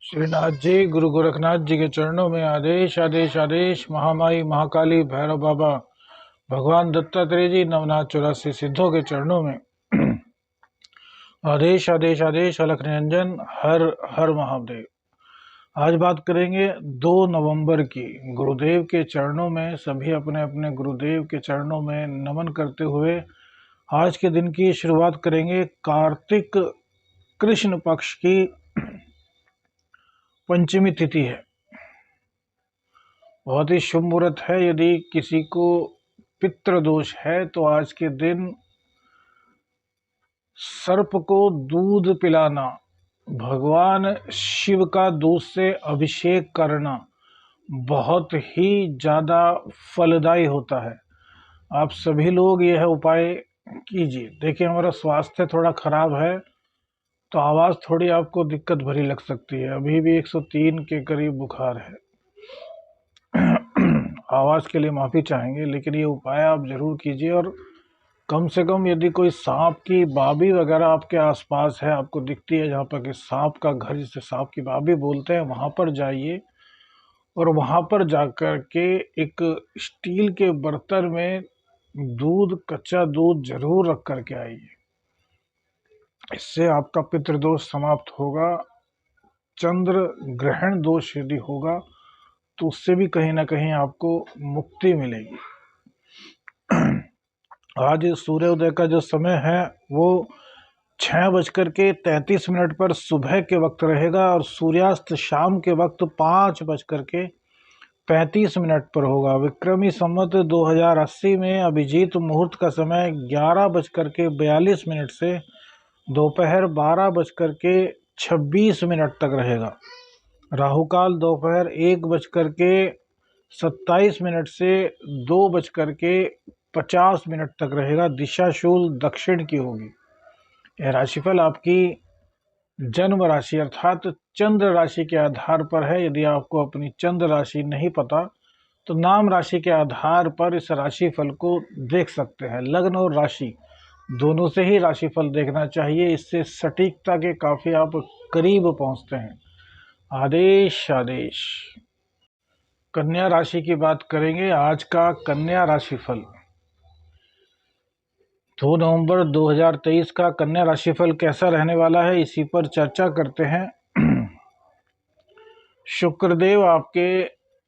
श्रीनाथ जी, गुरु गोरखनाथ जी के चरणों में आदेश आदेश आदेश। महामाई महाकाली भैरव बाबा भगवान दत्तात्रेय जी नवनाथ 84 सिद्धों के चरणों में आदेश आदेश आदेश। अलख निरंजन हर हर महादेव। आज बात करेंगे 2 नवंबर की। गुरुदेव के चरणों में सभी अपने अपने गुरुदेव के चरणों में नमन करते हुए आज के दिन की शुरुआत करेंगे। कार्तिक कृष्ण पक्ष की पंचमी तिथि है। बहुत ही शुभ मुहूर्त है। यदि किसी को पितृदोष है तो आज के दिन सर्प को दूध पिलाना, भगवान शिव का दूध से अभिषेक करना बहुत ही ज़्यादा फलदायी होता है। आप सभी लोग यह उपाय कीजिए। देखिए, हमारा स्वास्थ्य थोड़ा खराब है तो आवाज़ थोड़ी आपको दिक्कत भरी लग सकती है। अभी भी 103 के करीब बुखार है। आवाज़ के लिए माफ़ी चाहेंगे, लेकिन ये उपाय आप ज़रूर कीजिए। और कम से कम यदि कोई सांप की बाबी वगैरह आपके आसपास है, आपको दिखती है, जहाँ पर कि सांप का घर, जिसे सांप की बाबी बोलते हैं, वहाँ पर जाइए और वहाँ पर जाकर के एक स्टील के बर्तन में दूध, कच्चा दूध जरूर रख करके आइए। इससे आपका पितृदोष समाप्त होगा। चंद्र ग्रहण दोष यदि होगा तो उससे भी कहीं ना कहीं आपको मुक्ति मिलेगी। आज सूर्योदय का जो समय है वो 6:33 पर सुबह के वक्त रहेगा और सूर्यास्त शाम के वक्त 5:35 पर होगा। विक्रमी संवत 2080 में अभिजीत मुहूर्त का समय 11:42 से दोपहर 12:26 तक रहेगा। राहुकाल दोपहर 1:27 से 2:50 तक रहेगा। दिशाशूल दक्षिण की होगी। यह राशिफल आपकी जन्म राशि अर्थात चंद्र राशि के आधार पर है। यदि आपको अपनी चंद्र राशि नहीं पता तो नाम राशि के आधार पर इस राशिफल को देख सकते हैं। लग्न और राशि दोनों से ही राशिफल देखना चाहिए। इससे सटीकता के काफी आप करीब पहुंचते हैं। आदेश आदेश। कन्या राशि की बात करेंगे। आज का कन्या राशिफल 2 नवंबर 2023 का कन्या राशिफल कैसा रहने वाला है, इसी पर चर्चा करते हैं। शुक्रदेव आपके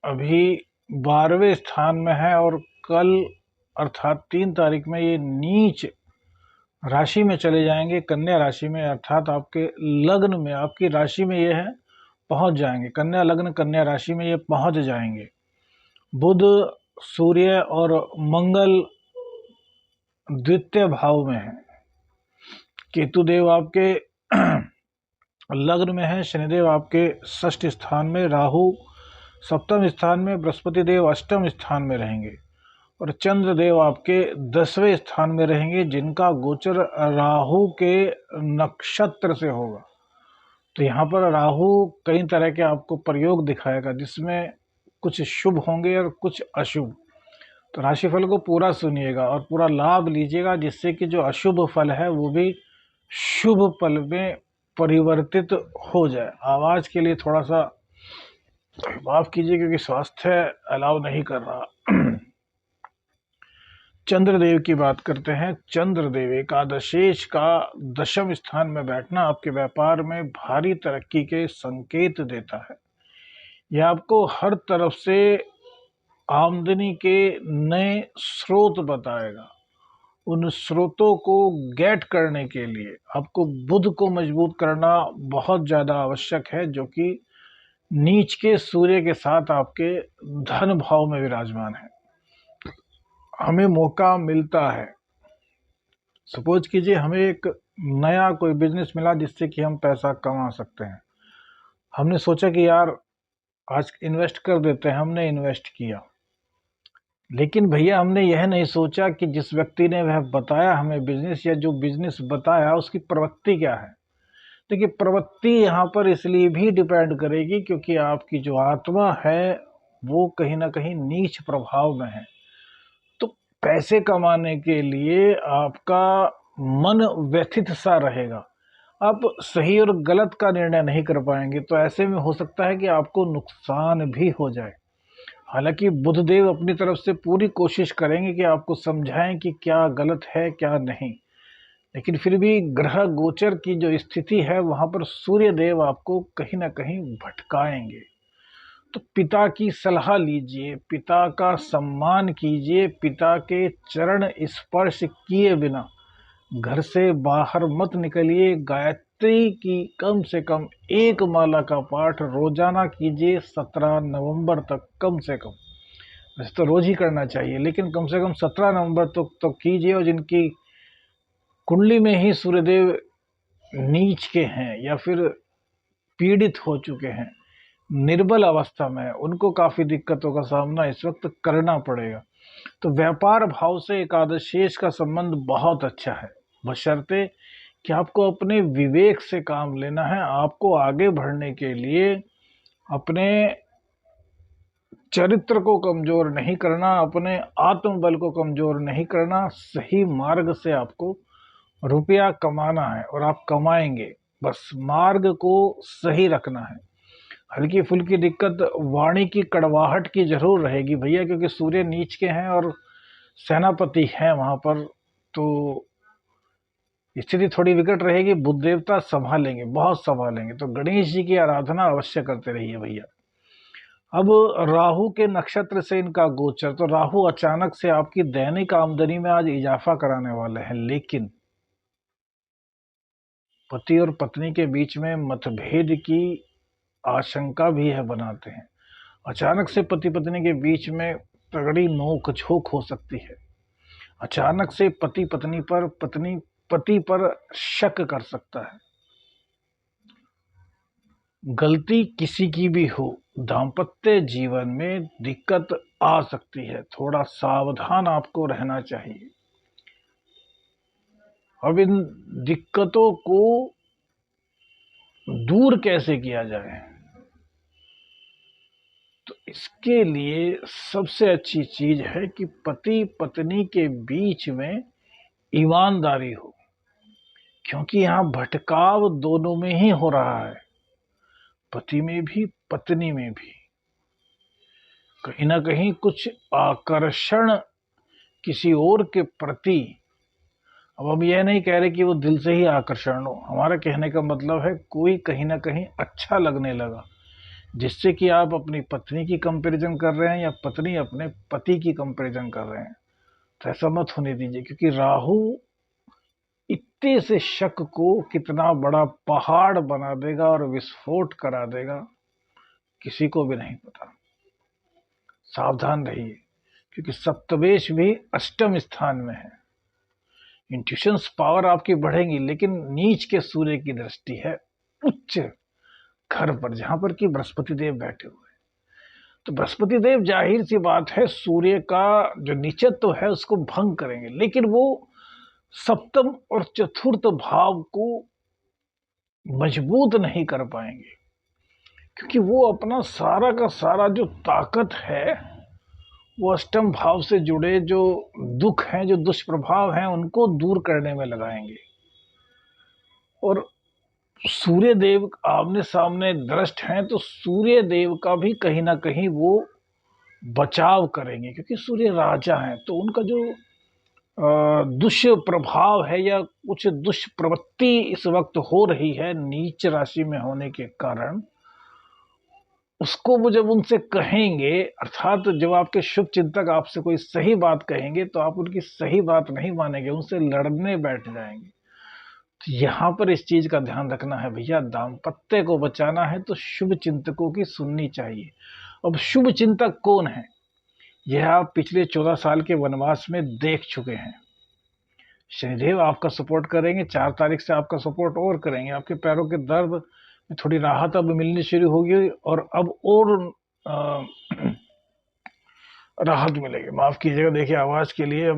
अभी 12वें स्थान में है और कल अर्थात 3 तारीख में ये नीच राशि में चले जाएंगे, कन्या राशि में, अर्थात आपके लग्न में, आपकी राशि में ये है पहुंच जाएंगे। कन्या लग्न कन्या राशि में ये पहुंच जाएंगे। बुध, सूर्य और मंगल द्वितीय भाव में है। केतुदेव आपके लग्न में है। शनिदेव आपके 6ठ स्थान में, राहु 7वें स्थान में, बृहस्पति देव 8वें स्थान में रहेंगे और चंद्रदेव आपके 10वें स्थान में रहेंगे, जिनका गोचर राहु के नक्षत्र से होगा। तो यहाँ पर राहु कई तरह के आपको प्रयोग दिखाएगा, जिसमें कुछ शुभ होंगे और कुछ अशुभ। तो राशिफल को पूरा सुनिएगा और पूरा लाभ लीजिएगा, जिससे कि जो अशुभ फल है वो भी शुभ फल में परिवर्तित हो जाए। आवाज के लिए थोड़ा सा माफ कीजिए, क्योंकि स्वास्थ्य अलाउ नहीं कर रहा। चंद्रदेव की बात करते हैं। चंद्रदेव एकादशेश का 10वें स्थान में बैठना आपके व्यापार में भारी तरक्की के संकेत देता है। यह आपको हर तरफ से आमदनी के नए स्रोत बताएगा। उन स्रोतों को गेट करने के लिए आपको बुध को मजबूत करना बहुत ज़्यादा आवश्यक है, जो कि नीच के सूर्य के साथ आपके धन भाव में विराजमान है। हमें मौका मिलता है, सपोज कीजिए हमें एक नया कोई बिजनेस मिला जिससे कि हम पैसा कमा सकते हैं। हमने सोचा कि यार आज इन्वेस्ट कर देते हैं। हमने इन्वेस्ट किया, लेकिन भैया हमने यह नहीं सोचा कि जिस व्यक्ति ने वह बताया हमें बिजनेस, या जो बिजनेस बताया उसकी प्रवृत्ति क्या है। देखिए, प्रवृत्ति यहाँ पर इसलिए भी डिपेंड करेगी क्योंकि आपकी जो आत्मा है वो कहीं ना कहीं नीच प्रभाव में है। तो पैसे कमाने के लिए आपका मन व्यथित सा रहेगा। आप सही और गलत का निर्णय नहीं कर पाएंगे, तो ऐसे में हो सकता है कि आपको नुकसान भी हो जाए। हालांकि बुधदेव अपनी तरफ से पूरी कोशिश करेंगे कि आपको समझाएं कि क्या गलत है क्या नहीं, लेकिन फिर भी ग्रह गोचर की जो स्थिति है वहां पर सूर्य देव आपको कहीं ना कहीं भटकाएंगे। तो पिता की सलाह लीजिए, पिता का सम्मान कीजिए, पिता के चरण स्पर्श किए बिना घर से बाहर मत निकलिए। गायत्री की कम से कम एक माला का पाठ रोजाना कीजिए 17 नवंबर तक, कम से कम। वैसे तो रोज ही करना चाहिए, लेकिन कम से कम 17 नवंबर तक तो कीजिए। और जिनकी कुंडली में ही सूर्यदेव नीच के हैं या फिर पीड़ित हो चुके हैं, निर्बल अवस्था में है, उनको काफी दिक्कतों का सामना इस वक्त करना पड़ेगा। तो व्यापार भाव से एकादशेष का संबंध बहुत अच्छा है, बशर्ते कि आपको अपने विवेक से काम लेना है। आपको आगे बढ़ने के लिए अपने चरित्र को कमजोर नहीं करना, अपने आत्मबल को कमजोर नहीं करना। सही मार्ग से आपको रुपया कमाना है और आप कमाएंगे, बस मार्ग को सही रखना है। हल्की फुल्की दिक्कत वाणी की कड़वाहट की जरूर रहेगी भैया, क्योंकि सूर्य नीच के हैं और सेनापति हैं वहां पर, तो स्थिति थोड़ी विकट रहेगी। बुद्ध देवता संभालेंगे, बहुत संभालेंगे। तो गणेश जी की आराधना अवश्य करते रहिए भैया। अब राहु के नक्षत्र से इनका गोचर, तो राहु अचानक से आपकी दैनिक आमदनी में आज इजाफा कराने वाले हैं, लेकिन पति और पत्नी के बीच में मतभेद की आशंका भी है बनाते हैं। अचानक से पति पत्नी के बीच में तगड़ी नोक झोंक हो सकती है। अचानक से पति पत्नी पर, पत्नी पति पर शक कर सकता है। गलती किसी की भी हो, दाम्पत्य जीवन में दिक्कत आ सकती है, थोड़ा सावधान आपको रहना चाहिए। अब इन दिक्कतों को दूर कैसे किया जाए, तो इसके लिए सबसे अच्छी चीज है कि पति पत्नी के बीच में ईमानदारी हो, क्योंकि यहां भटकाव दोनों में ही हो रहा है, पति में भी पत्नी में भी। कहीं ना कहीं कुछ आकर्षण किसी और के प्रति। अब हम यह नहीं कह रहे कि वो दिल से ही आकर्षण हो, हमारा कहने का मतलब है कोई कहीं ना कहीं अच्छा लगने लगा, जिससे कि आप अपनी पत्नी की कंपैरिजन कर रहे हैं या पत्नी अपने पति की कंपैरिजन कर रहे हैं। तो ऐसा मत होने दीजिए, क्योंकि राहु इतने से शक को कितना बड़ा पहाड़ बना देगा और विस्फोट करा देगा, किसी को भी नहीं पता। सावधान रहिए, क्योंकि सप्तमेश भी अष्टम स्थान में है। इंट्यूशंस पावर आपकी बढ़ेगी, लेकिन नीच के सूर्य की दृष्टि है उच्च घर पर, जहां पर कि बृहस्पति देव बैठे हुए हैं। तो बृहस्पति देव जाहिर सी बात है सूर्य का जो नीचत्व है उसको भंग करेंगे, लेकिन वो सप्तम और चतुर्थ भाव को मजबूत नहीं कर पाएंगे, क्योंकि वो अपना सारा का सारा जो ताकत है वो अष्टम भाव से जुड़े जो दुख हैं, जो दुष्प्रभाव हैं, उनको दूर करने में लगाएंगे। और सूर्य देव आमने सामने दृष्ट हैं, तो सूर्य देव का भी कहीं ना कहीं वो बचाव करेंगे, क्योंकि सूर्य राजा हैं। तो उनका जो दुष्प्रभाव है या कुछ दुष्प्रवृत्ति इस वक्त हो रही है नीच राशि में होने के कारण, उसको वो जब उनसे कहेंगे, अर्थात जब आपके शुभ चिंतक आपसे कोई सही बात कहेंगे तो आप उनकी सही बात नहीं मानेंगे, उनसे लड़ने बैठ जाएंगे। तो यहाँ पर इस चीज का ध्यान रखना है भैया, दाम्पत्य को बचाना है तो शुभ चिंतकों की सुननी चाहिए। अब शुभ चिंतक कौन है, यह आप पिछले 14 साल के वनवास में देख चुके हैं। शनिदेव आपका सपोर्ट करेंगे, 4 तारीख से आपका सपोर्ट और करेंगे। आपके पैरों के दर्द में थोड़ी राहत अब मिलनी शुरू होगी और अब और राहत मिलेगी। माफ कीजिएगा, देखिए आवाज के लिए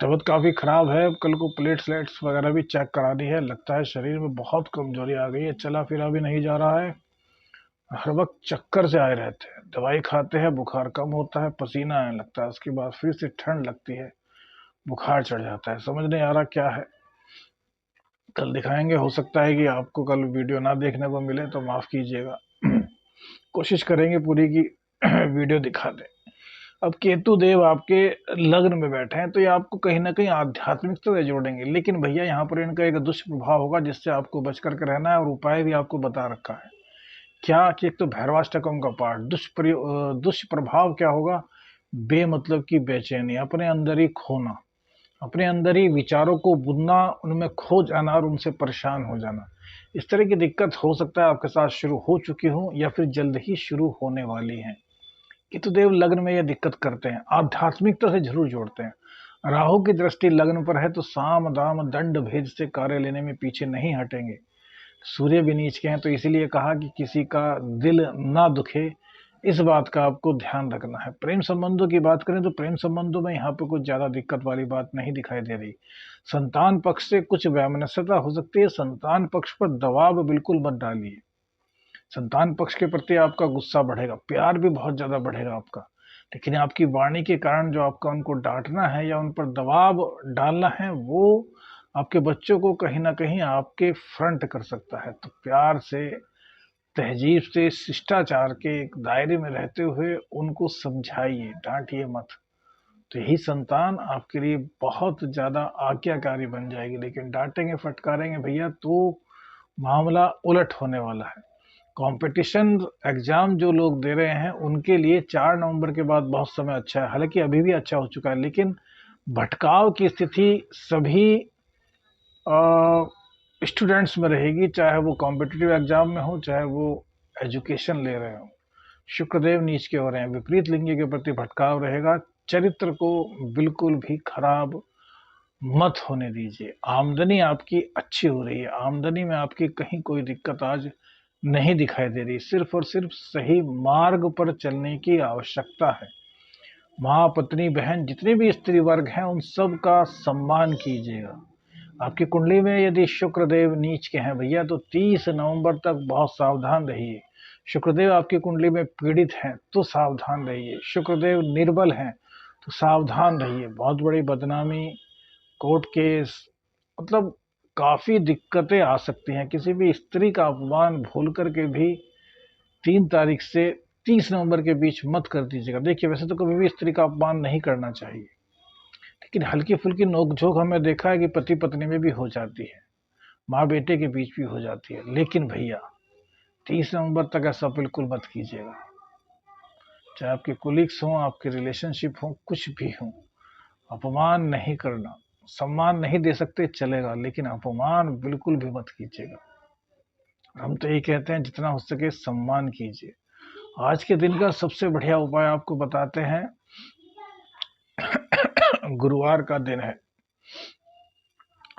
तबीयत काफी खराब है। कल को प्लेटलेट्स वगैरह भी चेक करा दी है, लगता है शरीर में बहुत कमजोरी आ गई है, चला फिरा भी नहीं जा रहा है, हर वक्त चक्कर से आए रहते हैं। दवाई खाते हैं, बुखार कम होता है, पसीना आने लगता है, उसके बाद फिर से ठंड लगती है, बुखार चढ़ जाता है, समझ नहीं आ रहा क्या है। कल दिखाएंगे। हो सकता है कि आपको कल वीडियो ना देखने को मिले तो माफ़ कीजिएगा। कोशिश करेंगे पूरी की वीडियो दिखा दें। अब केतु देव आपके लग्न में बैठे हैं तो ये आपको कहीं ना कहीं आध्यात्मिकता से जोड़ेंगे, लेकिन भैया यहाँ पर इनका एक दुष्प्रभाव होगा जिससे आपको बच करके रहना है, और उपाय भी आपको बता रखा है। क्या कि एक तो भैरवाष्टकम का पाठ, दुष्प्रभाव क्या होगा? बेमतलब की बेचैनी, अपने अंदर ही खोना, अपने अंदर ही विचारों को बुनना, उनमें खो जाना और उनसे परेशान हो जाना। इस तरह की दिक्कत हो सकता है आपके साथ शुरू हो चुकी हो या फिर जल्द ही शुरू होने वाली है। केतुदेव लग्न में यह दिक्कत करते हैं, आध्यात्मिकता से जरूर जोड़ते हैं। राहु की दृष्टि लग्न पर है तो साम दाम दंड भेद से कार्य लेने में पीछे नहीं हटेंगे। सूर्य भी नीच के हैं तो इसीलिए कहा कि किसी का दिल ना दुखे, इस बात का आपको ध्यान रखना है। प्रेम संबंधों की बात करें तो प्रेम संबंधों में यहाँ पे कुछ ज्यादा दिक्कत वाली बात नहीं दिखाई दे रही। संतान पक्ष से कुछ वैमनस्यता हो सकती है, संतान पक्ष पर दबाव बिल्कुल मत डालिए। संतान पक्ष के प्रति आपका गुस्सा बढ़ेगा, प्यार भी बहुत ज्यादा बढ़ेगा आपका, लेकिन आपकी वाणी के कारण जो आपका उनको डांटना है या उन पर दबाव डालना है वो आपके बच्चों को कहीं ना कहीं आपके फ्रंट कर सकता है। तो प्यार से, तहजीब से, शिष्टाचार के एक दायरे में रहते हुए उनको समझाइए, डांटिए मत। तो यही संतान आपके लिए बहुत ज्यादा आज्ञाकारी बन जाएगी। लेकिन डांटेंगे फटकारेंगे भैया तो मामला उलट होने वाला है। कंपटीशन एग्जाम जो लोग दे रहे हैं उनके लिए 4 नवंबर के बाद बहुत समय अच्छा है, हालांकि अभी भी अच्छा हो चुका है, लेकिन भटकाव की स्थिति सभी स्टूडेंट्स में रहेगी, चाहे वो कॉम्पिटिटिव एग्जाम में हो चाहे वो एजुकेशन ले रहे हो। शुक्रदेव नीच के हो रहे हैं, विपरीत लिंगी के प्रति भटकाव रहेगा। चरित्र को बिल्कुल भी खराब मत होने दीजिए। आमदनी आपकी अच्छी हो रही है, आमदनी में आपकी कहीं कोई दिक्कत आज नहीं दिखाई दे रही, सिर्फ और सिर्फ सही मार्ग पर चलने की आवश्यकता है। माँ, पत्नी, बहन, जितने भी स्त्री वर्ग हैं उन सब का सम्मान कीजिएगा। आपकी कुंडली में यदि शुक्रदेव नीच के हैं भैया तो 30 नवंबर तक बहुत सावधान रहिए। शुक्रदेव आपकी कुंडली में पीड़ित हैं तो सावधान रहिए। शुक्रदेव निर्बल हैं तो सावधान रहिए। बहुत बड़ी बदनामी, कोर्ट केस, मतलब काफी दिक्कतें आ सकती हैं। किसी भी स्त्री का अपमान भूल करके भी 3 तारीख से 30 नवंबर के बीच मत कर दीजिएगा। देखिए, वैसे तो कभी भी स्त्री का अपमान नहीं करना चाहिए, लेकिन हल्की फुल्की नोकझोंक हमने देखा है कि पति पत्नी में भी हो जाती है, माँ बेटे के बीच भी हो जाती है। लेकिन भैया 30 नवंबर तक ऐसा बिल्कुल मत कीजिएगा। चाहे आपके कोलिग्स हों, आपके रिलेशनशिप हों, कुछ भी हों, अपमान नहीं करना। सम्मान नहीं दे सकते चलेगा, लेकिन अपमान बिल्कुल भी मत कीजिएगा। हम तो यही कहते हैं जितना हो सके सम्मान कीजिए। आज के दिन का सबसे बढ़िया उपाय आपको बताते हैं। गुरुवार का दिन है,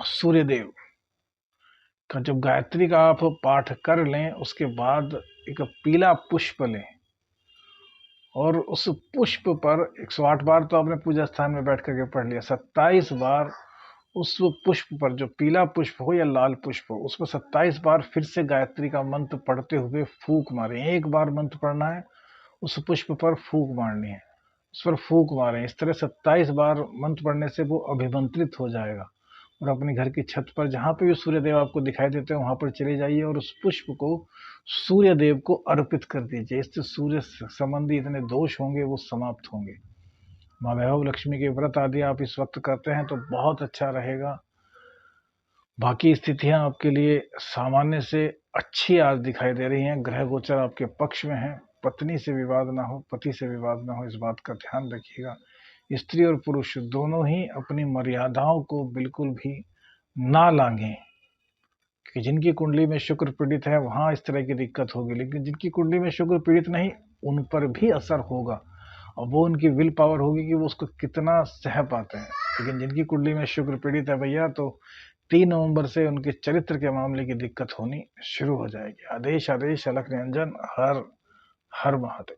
सूर्यदेव का जब गायत्री का आप पाठ कर लें उसके बाद एक पीला पुष्प लें और उस पुष्प पर 108 बार तो आपने पूजा स्थान में बैठ करके पढ़ लिया, 27 बार उस पुष्प पर, जो पीला पुष्प हो या लाल पुष्प हो, उस पर 27 बार फिर से गायत्री का मंत्र पढ़ते हुए फूंक मारें। एक बार मंत्र पढ़ना है, उस पुष्प पर फूंक मारनी है, उस पर फूंक मारें। इस तरह 27 बार मंत्र पढ़ने से वो अभिमंत्रित हो जाएगा। और अपने घर की छत पर जहाँ पे भी सूर्यदेव आपको दिखाई देते हैं वहां पर चले जाइए और उस पुष्प को सूर्य देव को अर्पित कर दीजिए। इससे सूर्य संबंधी इतने दोष होंगे वो समाप्त होंगे। माँ वैभव लक्ष्मी के व्रत आदि आप इस वक्त करते हैं तो बहुत अच्छा रहेगा। बाकी स्थितियां आपके लिए सामान्य से अच्छी आज दिखाई दे रही हैं। ग्रह गोचर आपके पक्ष में है। पत्नी से विवाद ना हो, पति से विवाद ना हो, इस बात का ध्यान रखिएगा। स्त्री और पुरुष दोनों ही अपनी मर्यादाओं को बिल्कुल भी ना लांघें, कि जिनकी कुंडली में शुक्र पीड़ित है वहां इस तरह की दिक्कत होगी, लेकिन जिनकी कुंडली में शुक्र पीड़ित नहीं उन पर भी असर होगा। और वो उनकी विल पावर होगी कि वो उसको कितना सह पाते हैं। लेकिन जिनकी कुंडली में शुक्र पीड़ित है भैया तो 3 नवंबर से उनके चरित्र के मामले की दिक्कत होनी शुरू हो जाएगी। आदेश आदेश अलख निरंजन, हर हर महादेव।